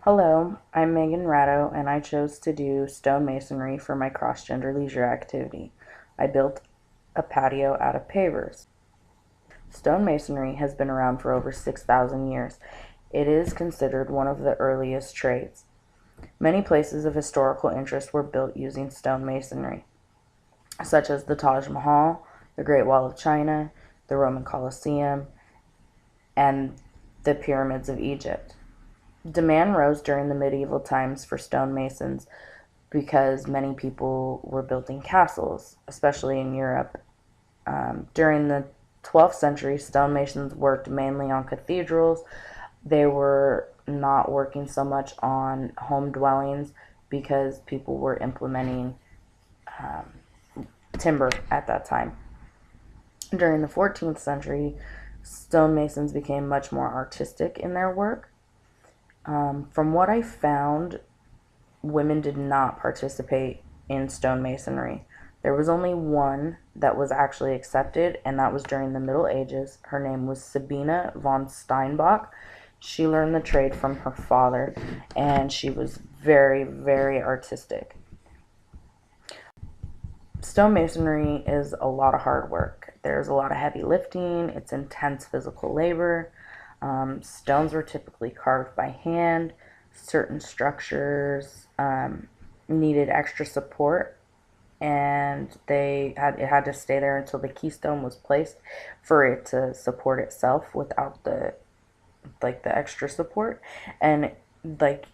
Hello, I'm Meghan Ratto, and I chose to do stonemasonry for my cross-gender leisure activity. I built a patio out of pavers. Stonemasonry has been around for over 6,000 years. It is considered one of the earliest trades. Many places of historical interest were built using stonemasonry, such as the Taj Mahal, the Great Wall of China, the Roman Colosseum, and the pyramids of Egypt. Demand rose during the medieval times for stonemasons because many people were building castles, especially in Europe. During the 12th century, stonemasons worked mainly on cathedrals. They were not working so much on home dwellings because people were implementing timber at that time. During the 14th century, stonemasons became much more artistic in their work. From what I found, women did not participate in stonemasonry. There was only one that was actually accepted, and that was during the Middle Ages. Her name was Sabina von Steinbach. She learned the trade from her father, and she was very, very artistic. Stonemasonry is a lot of hard work. There's a lot of heavy lifting, it's intense physical labor. Stones were typically carved by hand. Certain structures needed extra support, and it had to stay there until the keystone was placed for it to support itself without the extra support. And like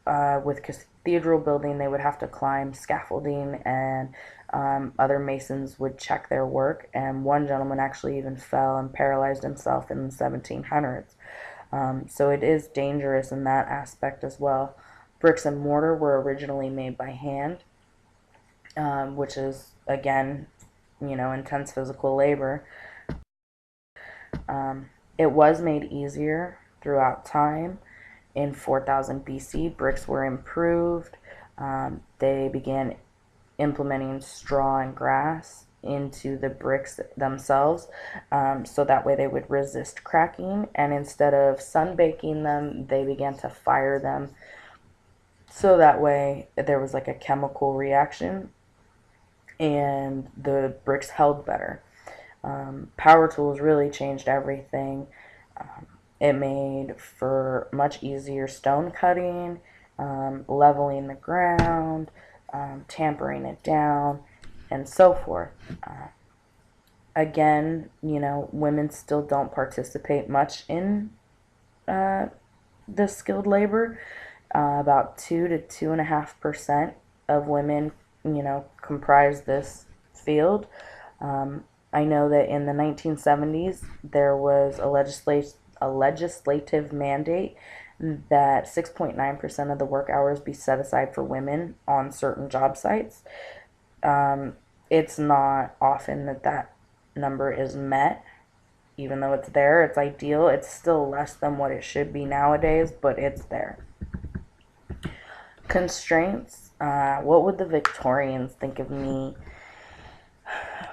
with cathedral building, they would have to climb scaffolding, and other masons would check their work. And one gentleman actually even fell and paralyzed himself in the 1700s. So it is dangerous in that aspect as well. Bricks and mortar were originally made by hand, which is, again, intense physical labor. It was made easier throughout time. In 4000 BC, bricks were improved. They began implementing straw and grass into the bricks themselves, so that way they would resist cracking. And instead of sun baking them, they began to fire them, so that way there was like a chemical reaction and the bricks held better. Power tools really changed everything. It made for much easier stone cutting, leveling the ground, tampering it down, and so forth. Again, women still don't participate much in the skilled labor. About 2 to 2.5% of women, comprise this field. I know that in the 1970s there was a legislative mandate that 6.9% of the work hours be set aside for women on certain job sites. It's not often that number is met. Even though it's there, it's ideal. It's still less than what it should be nowadays, but it's there. Constraints. What would the Victorians think of me?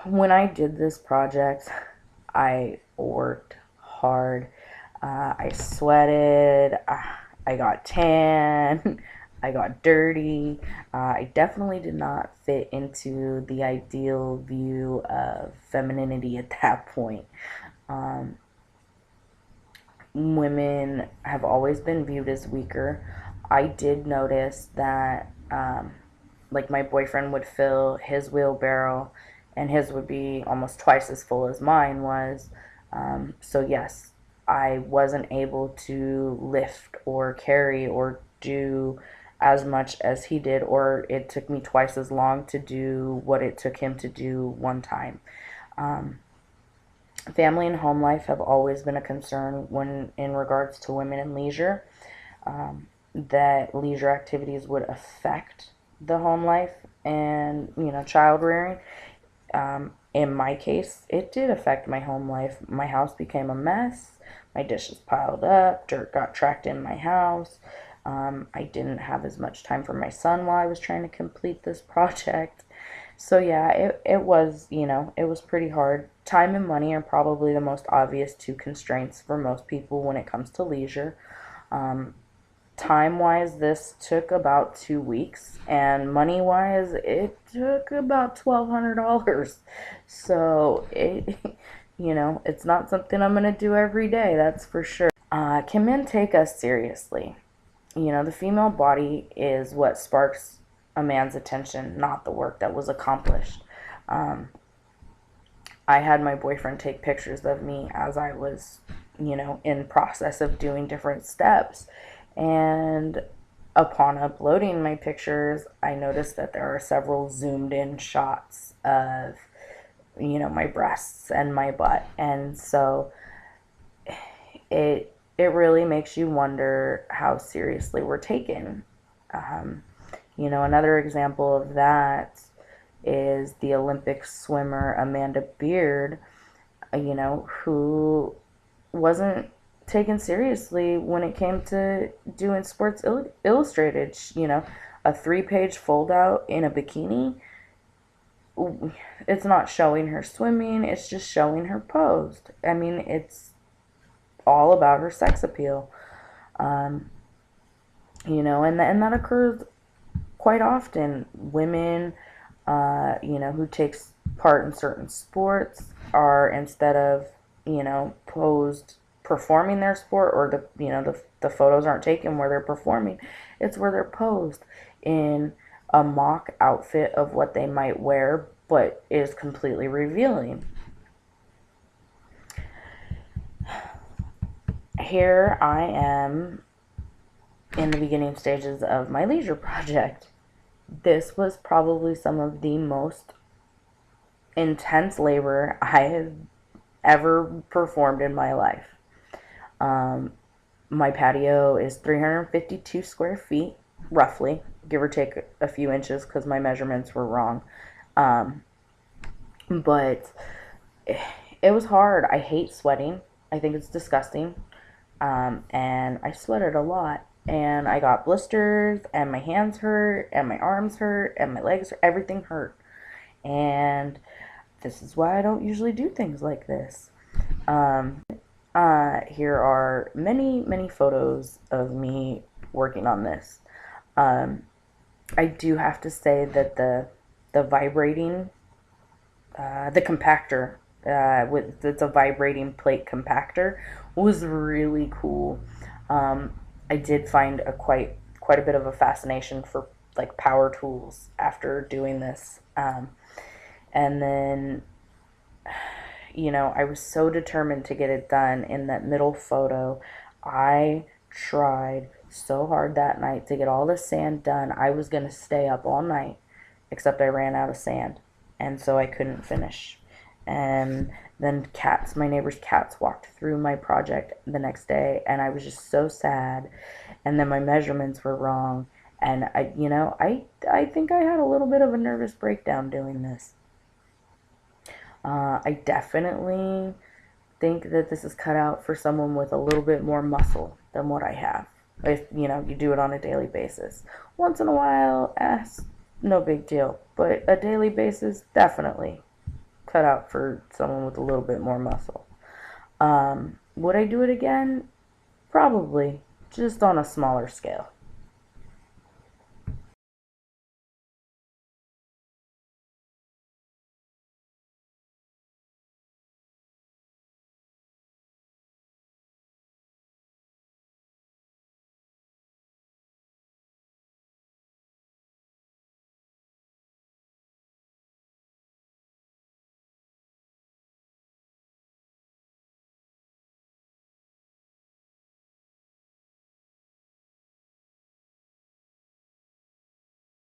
When I did this project, I worked hard. I sweated. I got tan. I got dirty. I definitely did not fit into the ideal view of femininity at that point. Um, Women have always been viewed as weaker. I did notice that, like, my boyfriend would fill his wheelbarrow, and his would be almost twice as full as mine was. So, yes, I wasn't able to lift or carry or do as much as he did, or it took me twice as long to do what it took him to do one time. Um, Family and home life have always been a concern when in regards to women in leisure. That leisure activities would affect the home life and child rearing. In my case, it did affect my home life. My house became a mess. My dishes piled up. Dirt got tracked in my house. I didn't have as much time for my son while I was trying to complete this project. So yeah, it was, it was pretty hard. Time and money are probably the most obvious two constraints for most people when it comes to leisure. Um, Time-wise, this took about 2 weeks, and money-wise, it took about $1,200. So it's not something I'm gonna do every day, that's for sure. Can men take us seriously? The female body is what sparks a man's attention, not the work that was accomplished. Um, I had my boyfriend take pictures of me as I was, in process of doing different steps. And upon uploading my pictures, I noticed that there are several zoomed in shots of, my breasts and my butt. And so it really makes you wonder how seriously we're taken. Another example of that is the Olympic swimmer Amanda Beard, who wasn't taken seriously when it came to doing Sports Illustrated. A 3-page fold out in a bikini. It's not showing her swimming, it's just showing her posed. I mean, it's all about her sex appeal. Um, and that occurs quite often. Women, who takes part in certain sports are, instead of, posed performing their sport, or the photos aren't taken where they're performing, it's where they're posed in a mock outfit of what they might wear, but is completely revealing. Here I am in the beginning stages of my leisure project. This was probably some of the most intense labor I have ever performed in my life. My patio is 352 square feet, roughly, give or take a few inches because my measurements were wrong. But it was hard. I hate sweating. I think it's disgusting. And I sweated a lot. And I got blisters, and my hands hurt, and my arms hurt, and my legs hurt. Everything hurt. And this is why I don't usually do things like this. Here are many, many photos of me working on this. I do have to say that the vibrating, the compactor, it's a vibrating plate compactor, was really cool. I did find quite a bit of a fascination for like power tools after doing this. And then, I was so determined to get it done. In that middle photo, I tried so hard that night to get all the sand done. I was going to stay up all night, except I ran out of sand, and so I couldn't finish. And then my neighbor's cats walked through my project the next day, and I was just so sad. And then my measurements were wrong, and I think I had a little bit of a nervous breakdown doing this. I definitely think that this is cut out for someone with a little bit more muscle than what I have. If you do it on a daily basis. Once in a while, no big deal. But a daily basis, definitely cut out for someone with a little bit more muscle. Would I do it again? Probably, just on a smaller scale.